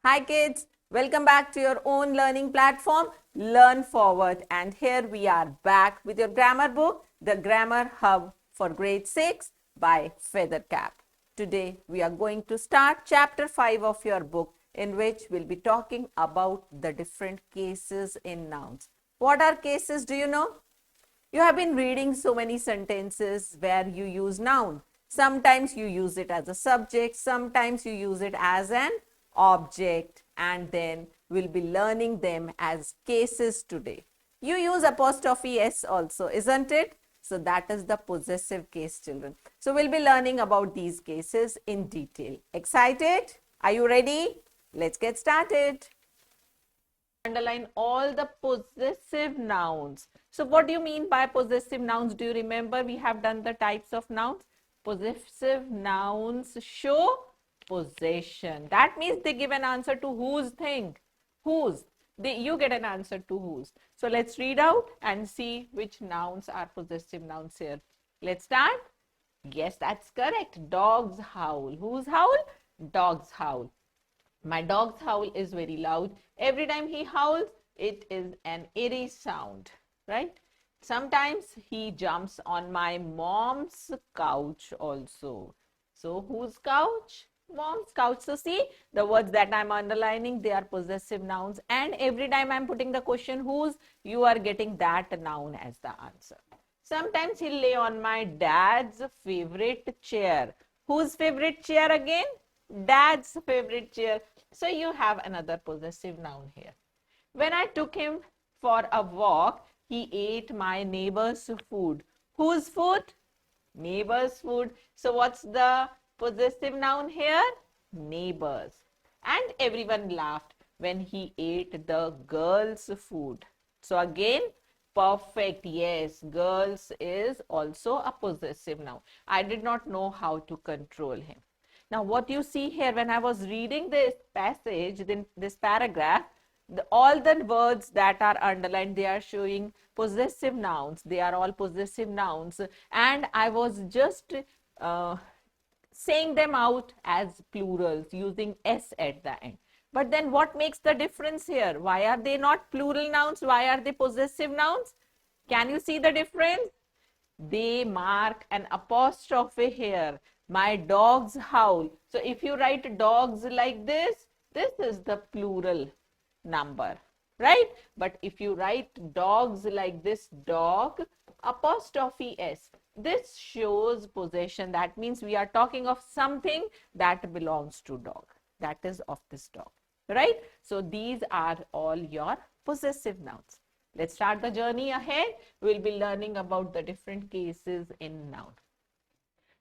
Hi kids, welcome back to your own learning platform, Learn Forward. And here we are back with your grammar book, The Grammar Hub for Grade 6 by Feathercap. Today we are going to start chapter 5 of your book, in which we'll be talking about the different cases in nouns. What are cases, do you know? You have been reading so many sentences where you use noun. Sometimes you use it as a subject, sometimes you use it as an object, and then we'll be learning them as cases today. You use apostrophe S also, isn't it? So that is the possessive case, children. So we'll be learning about these cases in detail. Excited? Are you ready? Let's get started. Underline all the possessive nouns. So what do you mean by possessive nouns? Do you remember we have done the types of nouns? Possessive nouns show possession. That means they give an answer to whose thing. Whose. You get an answer to whose. So let's read out and see which nouns are possessive nouns here. Let's start. Yes, that's correct. Dogs howl. Whose howl? Dogs howl. My dog's howl is very loud. Every time he howls, it is an eerie sound, right? Sometimes he jumps on my mom's couch also. So whose couch? Mom's couch. So see, the words that I'm underlining, they are possessive nouns. And every time I'm putting the question whose, you are getting that noun as the answer. Sometimes he'll lay on my dad's favorite chair. Whose favorite chair again? Dad's favorite chair. So you have another possessive noun here. When I took him for a walk, he ate my neighbor's food. Whose food? Neighbor's food. So what's the possessive noun here? Neighbors. And everyone laughed when he ate the girl's food. So again, perfect. Yes, girls is also a possessive noun. I did not know how to control him. Now, what you see here, when I was reading this passage, this paragraph, all the words that are underlined, they are showing possessive nouns. They are all possessive nouns. And I was just saying them out as plurals using S at the end. But then what makes the difference here? Why are they not plural nouns? Why are they possessive nouns? Can you see the difference? They mark an apostrophe here. My dogs howl. So if you write dogs like this is the plural number, right? But if you write dogs like this, dog, apostrophe S, this shows possession. That means we are talking of something that belongs to dog. That is of this dog, right? So these are all your possessive nouns. Let's start the journey ahead. We'll be learning about the different cases in noun.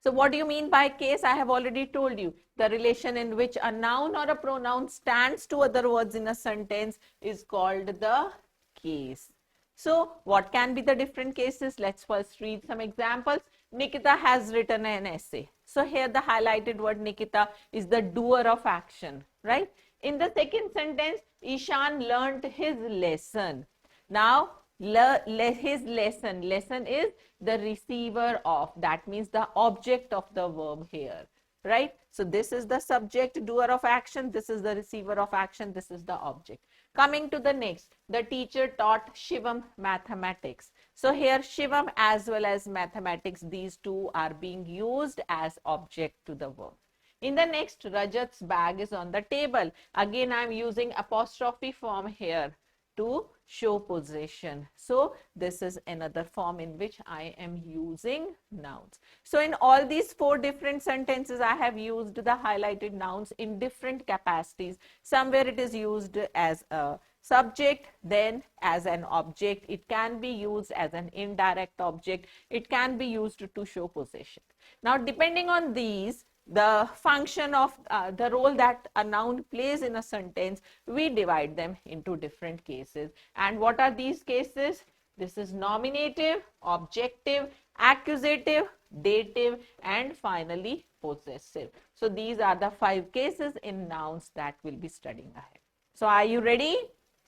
So what do you mean by case? I have already told you. The relation in which a noun or a pronoun stands to other words in a sentence is called the case. So what can be the different cases? Let's first read some examples. Nikita has written an essay. So here the highlighted word Nikita is the doer of action, right? In the second sentence, Ishan learnt his lesson. Now, his lesson is the receiver of, that means the object of the verb here, right? So this is the subject, doer of action, this is the receiver of action, this is the object. Coming to the next, the teacher taught Shivam mathematics. So here Shivam as well as mathematics, these two are being used as object to the verb. In the next, Rajat's bag is on the table. Again, I am using apostrophe form here to show possession. So this is another form in which I am using nouns. So in all these four different sentences, I have used the highlighted nouns in different capacities. Somewhere it is used as a subject, then as an object. It can be used as an indirect object. It can be used to show possession. Now, depending on these, the function of the role that a noun plays in a sentence, we divide them into different cases. And what are these cases? This is nominative, objective, accusative, dative, and finally possessive. So these are the 5 cases in nouns that we'll be studying ahead. So are you ready?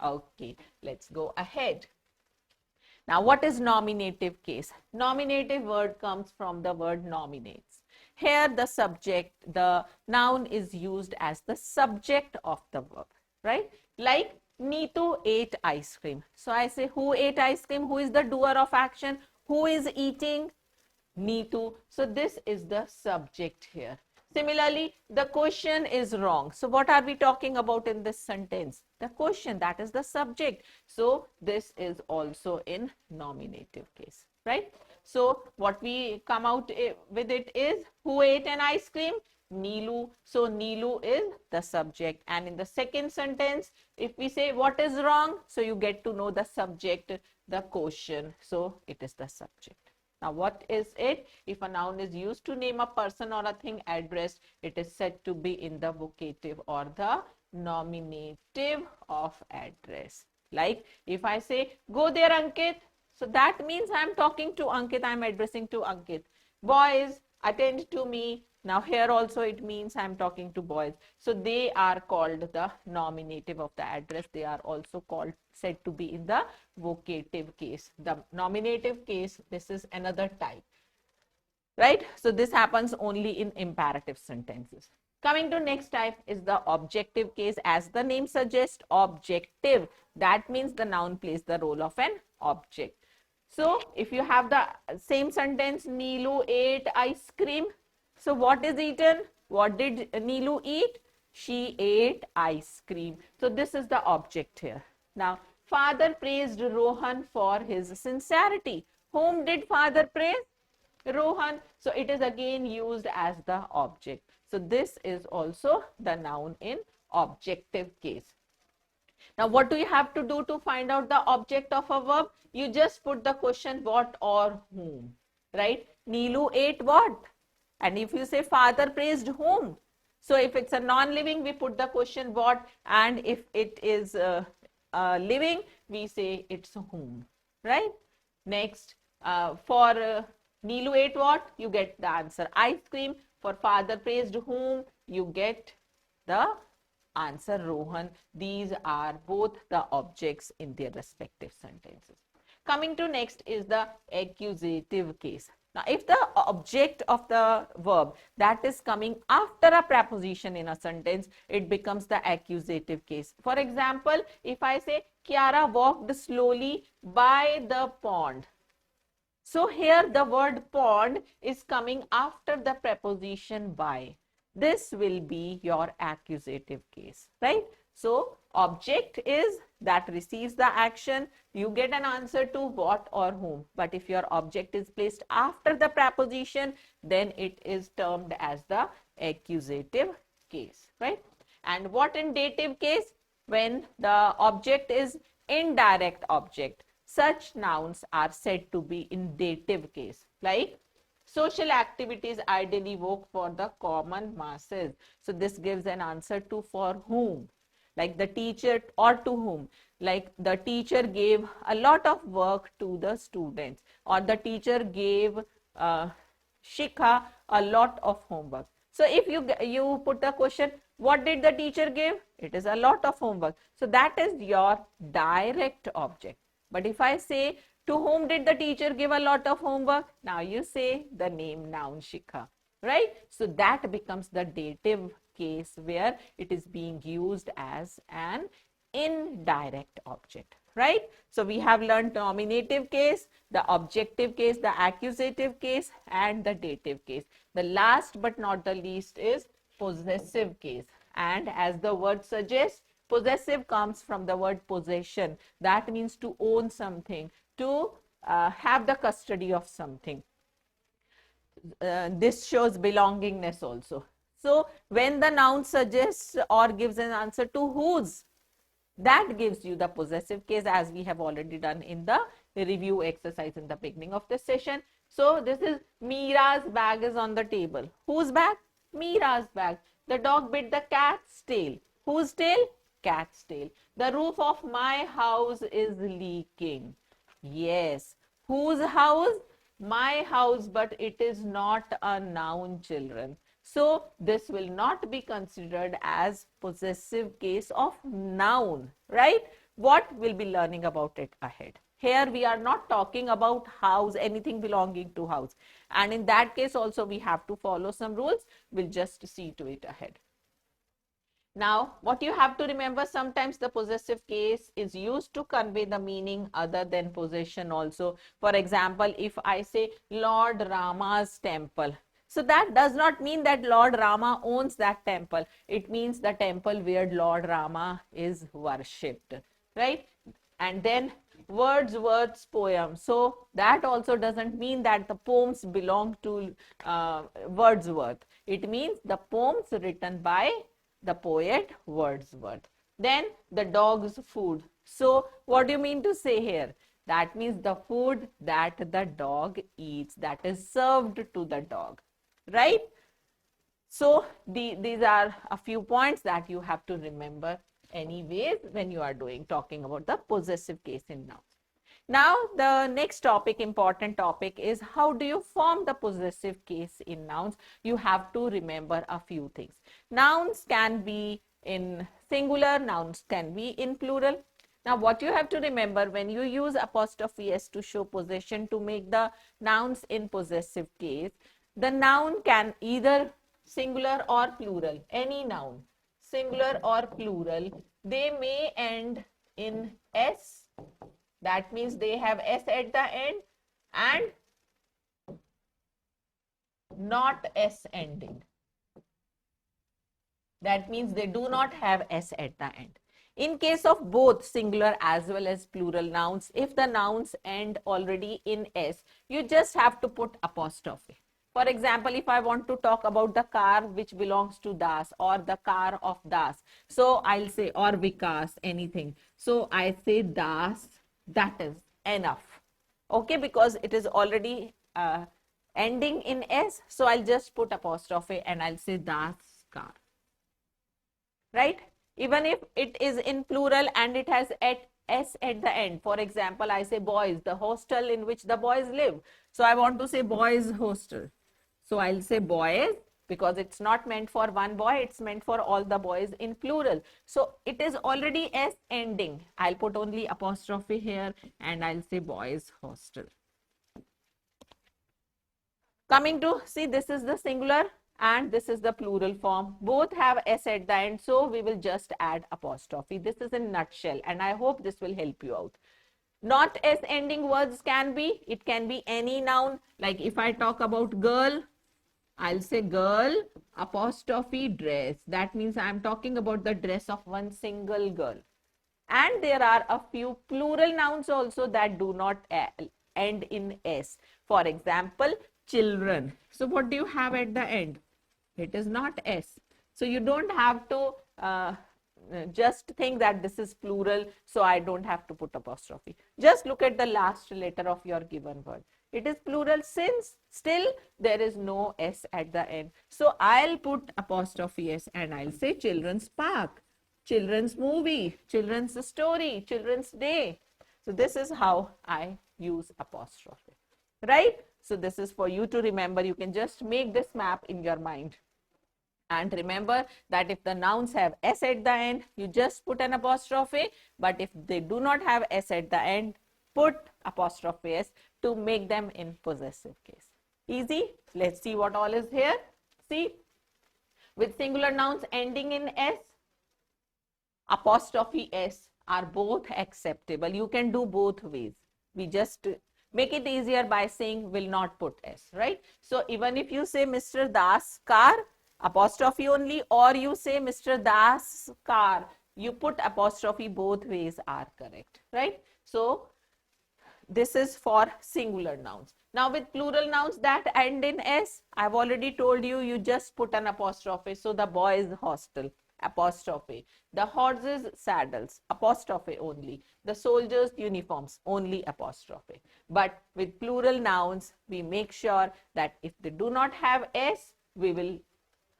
Okay, let's go ahead. Now, what is nominative case? Nominative word comes from the word nominates. Here the subject, the noun is used as the subject of the verb, right? Like Neetu ate ice cream. So I say who ate ice cream? Who is the doer of action? Who is eating? Neetu. So this is the subject here. Similarly, the question is wrong. So what are we talking about in this sentence? The question, that is the subject. So this is also in nominative case, right? So what we come out with it is who ate an ice cream? Neelu. So Neelu is the subject. And in the second sentence, if we say what is wrong, so you get to know the subject, the question. So it is the subject. Now, what is it? If a noun is used to name a person or a thing addressed, it is said to be in the vocative or the nominative of address. Like if I say, go there, Ankit. So that means I am talking to Ankit, I am addressing to Ankit. Boys, attend to me. Now here also it means I am talking to boys. So they are called the nominative of the address. They are also called, said to be in the vocative case. The nominative case, this is another type, right? So this happens only in imperative sentences. Coming to next type is the objective case. As the name suggests, objective. That means the noun plays the role of an object. So if you have the same sentence, Neelu ate ice cream. So what is eaten? What did Neelu eat? She ate ice cream. So this is the object here. Now, father praised Rohan for his sincerity. Whom did father praise? Rohan. So it is again used as the object. So this is also the noun in objective case. Now, what do you have to do to find out the object of a verb? You just put the question what or whom, right? Neelu ate what? And if you say father praised whom? So if it's a non-living, we put the question what, and if it is living, we say it's whom, right? Next, for Neelu ate what? You get the answer ice cream. For father praised whom? You get the answer Rohan. These are both the objects in their respective sentences. Coming to next is the accusative case. Now, if the object of the verb that is coming after a preposition in a sentence, it becomes the accusative case. For example, if I say, Kiara walked slowly by the pond. So here the word pond is coming after the preposition by. This will be your accusative case, right? So object is that receives the action. You get an answer to what or whom. But if your object is placed after the preposition, then it is termed as the accusative case, right? And what in dative case? When the object is indirect object. Such nouns are said to be in dative case, like social activities ideally work for the common masses. So this gives an answer to for whom, like the teacher, or to whom, like the teacher gave a lot of work to the students, or the teacher gave Shikha a lot of homework. So if you put a question, what did the teacher give? It is a lot of homework. So that is your direct object. But if I say, to whom did the teacher give a lot of homework? Now you say the name noun Shikha, right? So that becomes the dative case where it is being used as an indirect object, right? So we have learned nominative case, the objective case, the accusative case, and the dative case. The last but not the least is possessive case. And as the word suggests, possessive comes from the word possession. That means to own something, to have the custody of something. This shows belongingness also. So when the noun suggests or gives an answer to whose, that gives you the possessive case, as we have already done in the review exercise in the beginning of this session. So this is Meera's bag is on the table. Whose bag? Meera's bag. The dog bit the cat's tail. Whose tail? Cat's tail. The roof of my house is leaking. Yes. Whose house? My house, but it is not a noun, children. So this will not be considered as possessive case of noun, right? What we'll be learning about it ahead. Here we are not talking about house, anything belonging to house. And in that case also we have to follow some rules. We'll just see to it ahead. Now, what you have to remember, sometimes the possessive case is used to convey the meaning other than possession also. For example, if I say Lord Rama's temple, so that does not mean that Lord Rama owns that temple. It means the temple where Lord Rama is worshipped, right? And then Wordsworth's poem. So that also doesn't mean that the poems belong to Wordsworth. It means the poems written by the poet Wordsworth. Then the dog's food. So what do you mean to say here? That means the food that the dog eats, that is served to the dog, right? So these are a few points that you have to remember anyways when you are talking about the possessive case in nouns. Now, the next topic, important topic, is how do you form the possessive case in nouns? You have to remember a few things. Nouns can be in singular, nouns can be in plural. Now, what you have to remember, when you use apostrophe s to show possession to make the nouns in possessive case, the noun can either singular or plural, any noun, singular or plural, they may end in s. That means they have s at the end and not s ending. That means they do not have s at the end. In case of both singular as well as plural nouns, if the nouns end already in s, you just have to put apostrophe. For example, if I want to talk about the car which belongs to Das or the car of Das, so I'll say, or Vikas, anything. So I say Das, that is enough. Okay, because it is already ending in s, so I'll just put apostrophe and I'll say Das car. Right? Even if it is in plural and it has s at the end. For example, I say boys, the hostel in which the boys live. So I want to say boys hostel. So I'll say boys because it's not meant for one boy, it's meant for all the boys in plural. So it is already s ending. I'll put only apostrophe here and I'll say boys hostel. Coming to, see, this is the singular and this is the plural form. Both have s at the end, so we will just add apostrophe. This is in nutshell and I hope this will help you out. Not s ending words can be, it can be any noun. Like if I talk about girl, I'll say girl apostrophe dress. That means I'm talking about the dress of one single girl. And there are a few plural nouns also that do not end in s. For example, children. So what do you have at the end? It is not s. So you don't have to just think that this is plural, so I don't have to put apostrophe. Just look at the last letter of your given word. It is plural since still there is no s at the end. So I'll put apostrophe s and I'll say children's park, children's movie, children's story, children's day. So this is how I use apostrophe, right? So this is for you to remember. You can just make this map in your mind. And remember that if the nouns have s at the end, you just put an apostrophe. But if they do not have s at the end, put apostrophe s to make them in possessive case. Easy. Let's see what all is here. See, with singular nouns ending in s, apostrophe s are both acceptable. You can do both ways. We just make it easier by saying will not put s, right? So even if you say Mr. Das car, apostrophe only, or you say Mr. Das car, you put apostrophe, both ways are correct, right? So this is for singular nouns. Now with plural nouns that end in s, I've already told you, you just put an apostrophe. So the boys hostel, apostrophe. The horses saddles, apostrophe only. The soldiers uniforms, only apostrophe. But with plural nouns, we make sure that if they do not have s, we will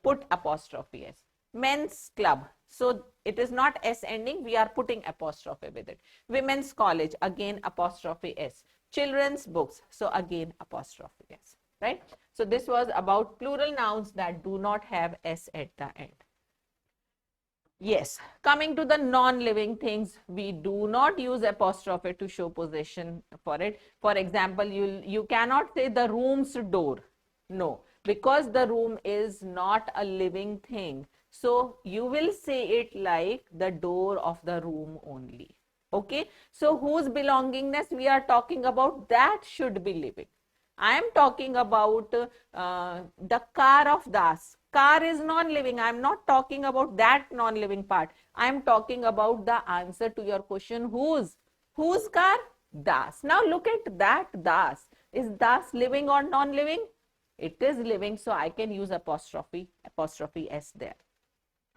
put apostrophe s. Men's club, so it is not s ending, we are putting apostrophe with it. Women's college, again apostrophe s. Children's books, so again apostrophe s, right? So this was about plural nouns that do not have s at the end. Yes, coming to the non-living things, we do not use apostrophe to show possession for it. For example, you cannot say the room's door. No, because the room is not a living thing. So you will say it like the door of the room only. Okay, so whose belongingness we are talking about, that should be living. I am talking about the car of Das. Car is non-living. I am not talking about that non-living part. I am talking about the answer to your question, whose? Whose car? Das. Now look at that Das. Is Das living or non-living? It is living, so I can use apostrophe S there.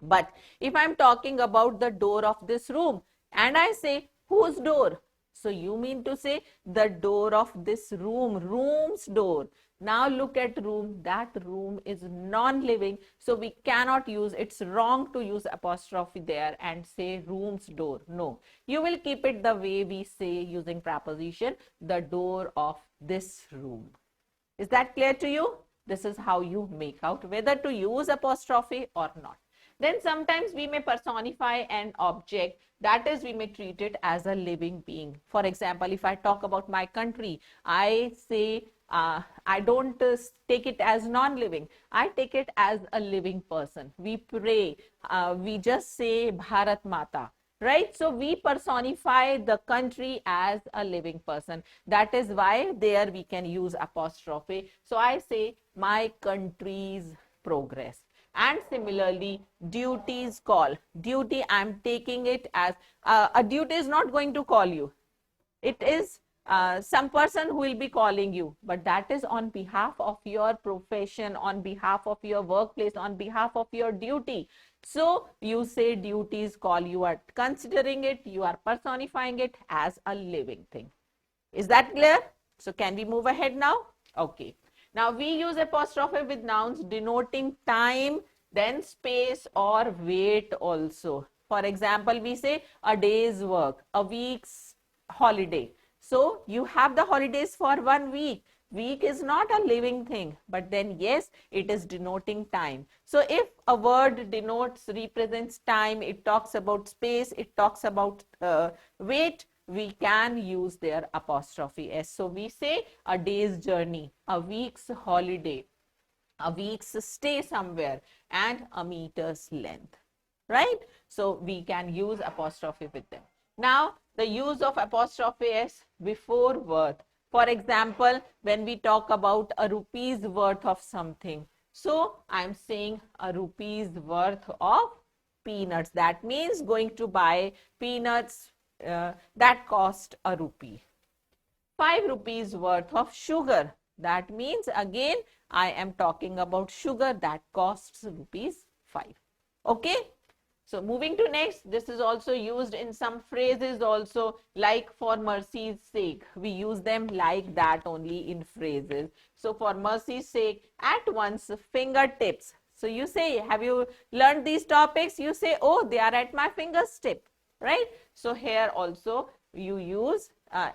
But if I'm talking about the door of this room and I say, whose door? So you mean to say the door of this room, room's door. Now look at room, that room is non-living. So we cannot use, it's wrong to use apostrophe there and say room's door. No, you will keep it the way we say using preposition, the door of this room. Is that clear to you? This is how you make out whether to use apostrophe or not. Then sometimes we may personify an object, that is, we may treat it as a living being. For example, if I talk about my country, I say, I don't take it as non-living. I take it as a living person. We pray, we just say Bharat Mata. Right? So we personify the country as a living person. That is why there we can use apostrophe. So I say my country's progress. And similarly, duty's call. Duty, I'm taking it as a duty is not going to call you. It is some person who will be calling you, but that is on behalf of your profession, on behalf of your workplace, on behalf of your duty. So you say duties call, you are considering it, you are personifying it as a living thing. Is that clear? So can we move ahead now? Okay. Now we use apostrophe with nouns denoting time, then space or weight also. For example, we say a day's work, a week's holiday. So you have the holidays for 1 week. Week is not a living thing, but then yes, it is denoting time. So if a word denotes, represents time, it talks about space, it talks about weight, we can use their apostrophe S. So we say a day's journey, a week's holiday, a week's stay somewhere, and a meter's length, right? So we can use apostrophe with them. Now, the use of apostrophe S before worth. For example, when we talk about a rupee's worth of something, so I'm saying a rupee's worth of peanuts. That means going to buy peanuts that cost a rupee. 5 rupees worth of sugar. That means again I am talking about sugar that costs rupees 5. Okay. So moving to next, this is also used in some phrases also, like for mercy's sake. We use them like that only in phrases. So for mercy's sake, at one's fingertips. So you say, have you learned these topics? You say, oh, they are at my fingertip, right? So here also you use,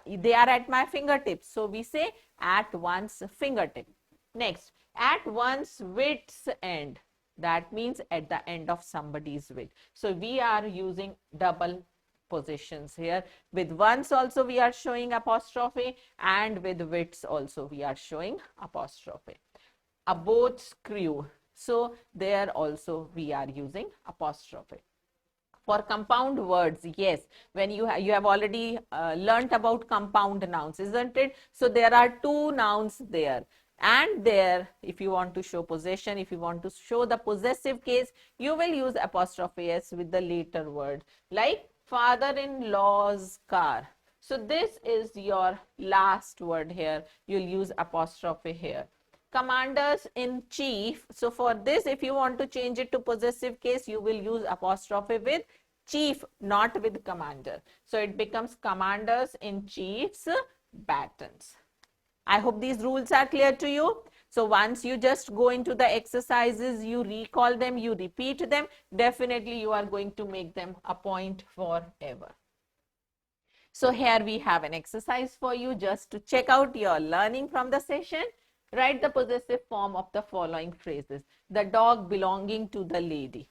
they are at my fingertips. So we say at one's fingertip. Next, at one's wit's end. That means at the end of somebody's wit. So we are using double positions here. With ones also we are showing apostrophe, and with wits also we are showing apostrophe. A boat's crew. So there also we are using apostrophe. For compound words, yes, when you have already learnt about compound nouns, isn't it? So there are 2 nouns there. And there, if you want to show possession, if you want to show the possessive case, you will use apostrophe S with the later word, like father-in-law's car. So this is your last word here. You'll use apostrophe here. Commanders in chief. So for this, if you want to change it to possessive case, you will use apostrophe with chief, not with commander. So it becomes commanders in chief's batons. I hope these rules are clear to you. So once you just go into the exercises, you recall them, you repeat them, definitely you are going to make them a point forever. So here we have an exercise for you just to check out your learning from the session. Write the possessive form of the following phrases. The dog belonging to the lady.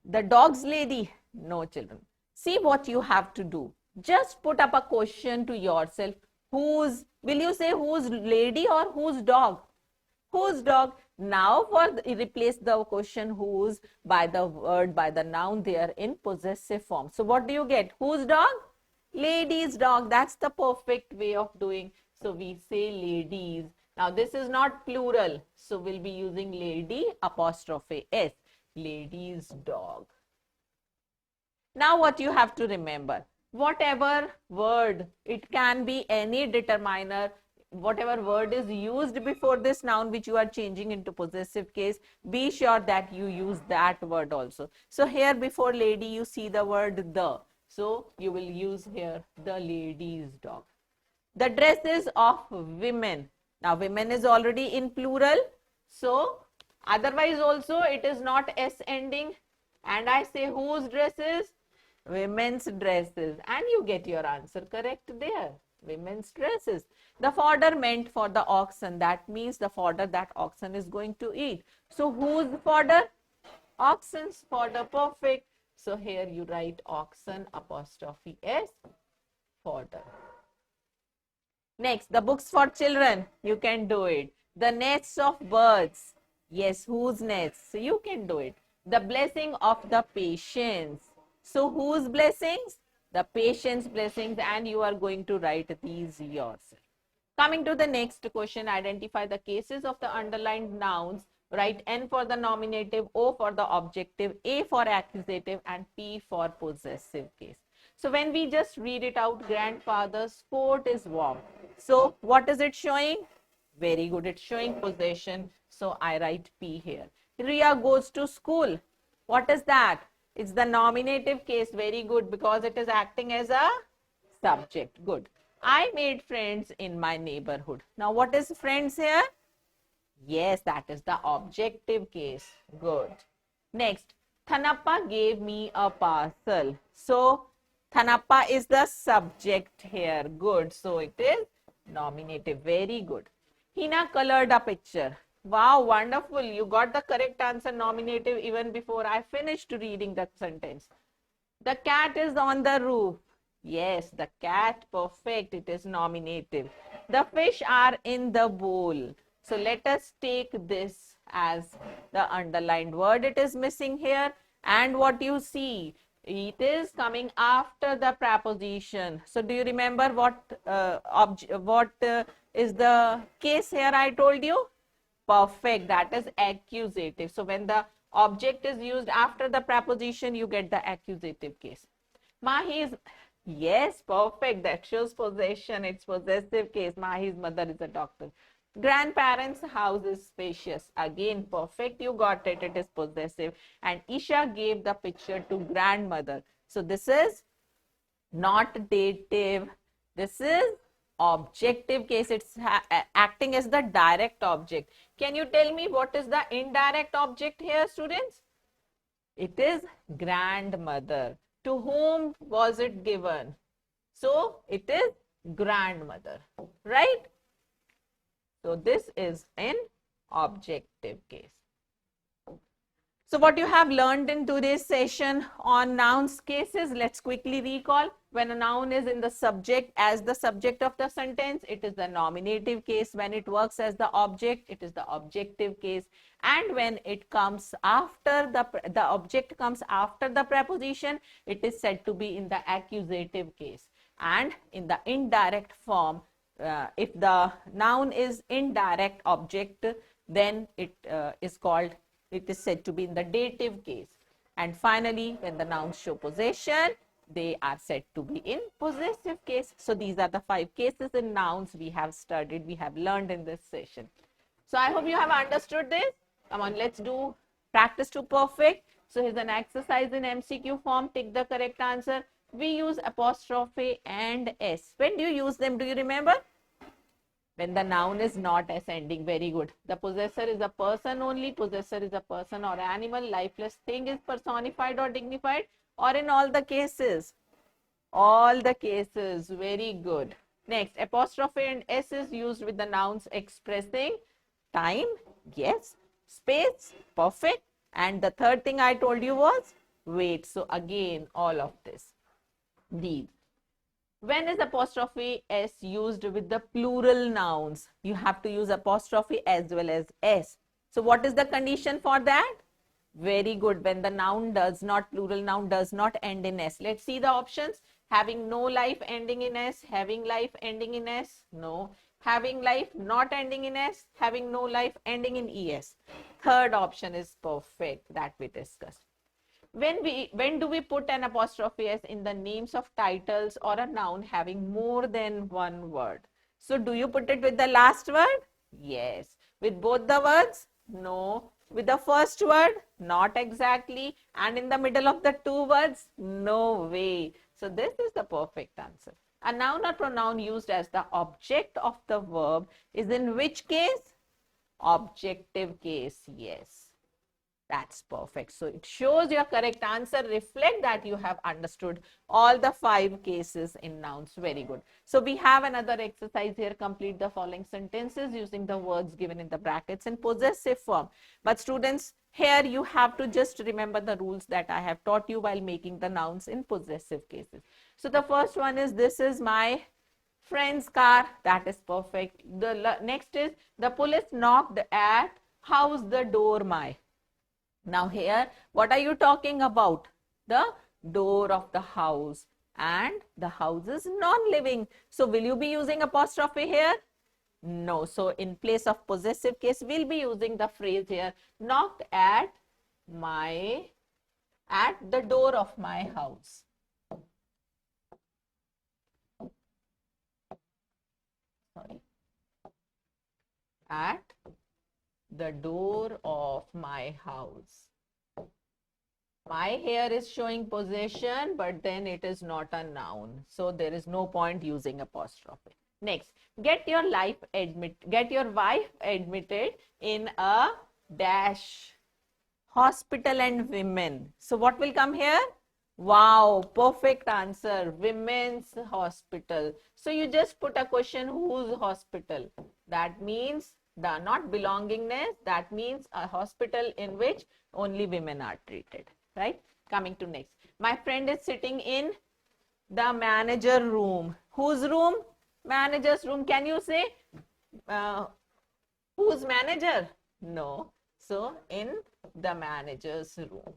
The dog's lady? No, children. See what you have to do. Just put up a question to yourself. Will you say whose lady or whose dog? Whose dog? Now replace the question whose by the word, by the noun there in possessive form. So what do you get? Whose dog? Lady's dog. That's the perfect way of doing. So we say ladies. Now this is not plural. So we'll be using lady apostrophe S. Lady's dog. Now what you have to remember, whatever word, it can be any determiner, whatever word is used before this noun which you are changing into possessive case, be sure that you use that word also. So here before lady you see the word the. So you will use here the lady's dog. The dresses of women. Now women is already in plural. So otherwise also it is not S ending. And I say whose dresses? Women's dresses. And you get your answer correct there. Women's dresses. The fodder meant for the oxen. That means the fodder that oxen is going to eat. So whose fodder? Oxen's fodder. Perfect. So here you write oxen apostrophe S, fodder. Next, the books for children. You can do it. The nests of birds. Yes, whose nests? So you can do it. The blessing of the patients. So whose blessings? The patient's blessings, and you are going to write these yourself. Coming to the next question, identify the cases of the underlined nouns. Write N for the nominative, O for the objective, A for accusative, and P for possessive case. So when we just read it out, grandfather's coat is warm. So what is it showing? Very good, it's showing possession. So I write P here. Ria goes to school. What is that? It's the nominative case. Very good, because it is acting as a subject. Good. I made friends in my neighborhood. Now what is friends here? Yes, that is the objective case. Good. Next, Thanappa gave me a parcel. So Thanappa is the subject here. Good. So it is nominative. Very good. Hina colored a picture. Wow, wonderful. You got the correct answer, nominative, even before I finished reading the sentence. The cat is on the roof. Yes, the cat, perfect. It is nominative. The fish are in the bowl. So let us take this as the underlined word. It is missing here. And what you see, it is coming after the preposition. So do you remember what is the case here I told you? Perfect. That is accusative. So when the object is used after the preposition, you get the accusative case. Mahi is, yes, perfect. That shows possession. It's possessive case. Mahi's mother is a doctor. Grandparents' house is spacious. Again, perfect. You got it. It is possessive. And Isha gave the picture to grandmother. So this is not dative. This is objective case. It's acting as the direct object. Can you tell me what is the indirect object here, students? It is grandmother. To whom was it given? So it is grandmother, right? So this is an objective case. So what you have learned in today's session on nouns cases, let's quickly recall. When a noun is in the subject as the subject of the sentence, it is the nominative case. When it works as the object, it is the objective case. And when it comes after the object comes after the preposition, it is said to be in the accusative case. And in the indirect form, if the noun is indirect object, then it is said to be in the dative case. And finally, when the nouns show possession, they are said to be in possessive case. So these are the 5 cases in nouns we have studied, we have learned in this session. So I hope you have understood this. Come on, let's do practice to perfect. So here's an exercise in MCQ form. Take the correct answer. We use apostrophe and S. When do you use them? Do you remember? When the noun is not S ending. Very good. The possessor is a person only. Possessor is a person or animal. Lifeless thing is personified or dignified, or in all the cases. All the cases. Very good. Next, apostrophe and S is used with the nouns expressing time. Yes. Space. Perfect. And the third thing I told you was wait. So again, all of this. These. When is apostrophe S used with the plural nouns? You have to use apostrophe as well as S. So what is the condition for that? Very good. When the noun does not, plural noun does not end in S. Let's see the options. Having no life ending in S, having life ending in S, no. Having life not ending in S, having no life ending in ES. Third option is perfect that we discussed. When do we put an apostrophe S in the names of titles or a noun having more than one word? So do you put it with the last word? Yes. With both the words? No. With the first word? Not exactly. And in the middle of the two words? No way. So this is the perfect answer. A noun or pronoun used as the object of the verb is in which case? Objective case, yes. That's perfect. So it shows your correct answer, reflect that you have understood all the 5 cases in nouns. Very good. So we have another exercise here. Complete the following sentences using the words given in the brackets in possessive form. But students, here you have to just remember the rules that I have taught you while making the nouns in possessive cases. So the first one is, this is my friend's car. That is perfect. The next is, the police knocked at how's the door my. Now here, what are you talking about? The door of the house, and the house is non-living. So will you be using apostrophe here? No. So in place of possessive case, we'll be using the phrase here, knocked at the door of my house. Sorry. At the door of my house. My here is showing possession, but then it is not a noun. So there is no point using apostrophe. Next, get your wife admitted in a dash hospital and women. So what will come here? Wow, perfect answer. Women's hospital. So you just put a question, whose hospital? That means the not belongingness. That means a hospital in which only women are treated. Right? Coming to next. My friend is sitting in the manager room. Whose room? Manager's room. Can you say whose manager? No. So in the manager's room.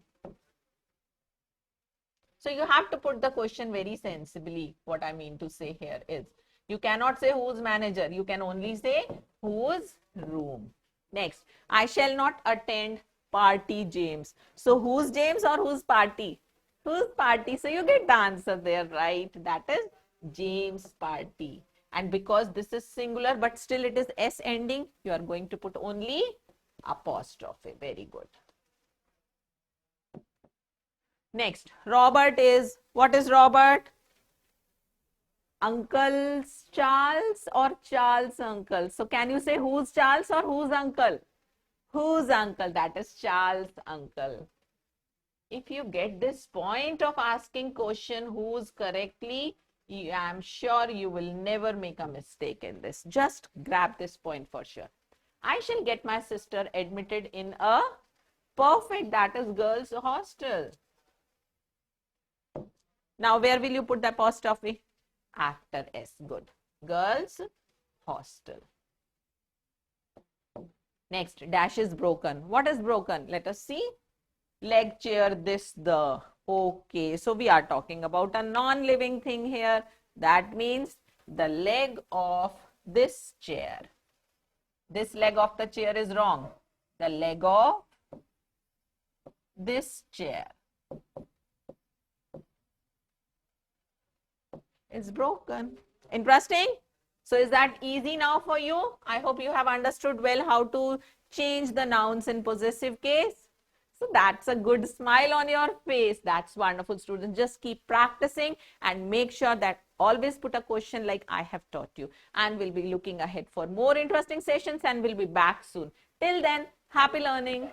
So you have to put the question very sensibly. What I mean to say here is, you cannot say whose manager. You can only say whose room. Next, I shall not attend party James. So whose James or whose party? Whose party? So you get the answer there, right? That is James' party. And because this is singular, but still it is S ending, you are going to put only apostrophe. Very good. Next, Robert is, what is Robert? Uncle Charles or Charles' uncle? So can you say who's Charles or whose uncle? Whose uncle? That is Charles' uncle. If you get this point of asking question whose correctly, I am sure you will never make a mistake in this. Just grab this point for sure. I shall get my sister admitted in a perfect, that is girls' hostel. Now, where will you put the apostrophe? After S. Good. Girls' hostel. Next, dash is broken. What is broken? Let us see. Leg, chair, this, the. Okay, so we are talking about a non-living thing here. That means the leg of this chair. This leg of the chair is wrong. The leg of this chair is broken. Interesting? So is that easy now for you? I hope you have understood well how to change the nouns in possessive case. So that's a good smile on your face. That's wonderful, students. Just keep practicing and make sure that always put a question like I have taught you. And we'll be looking ahead for more interesting sessions and we'll be back soon. Till then, happy learning.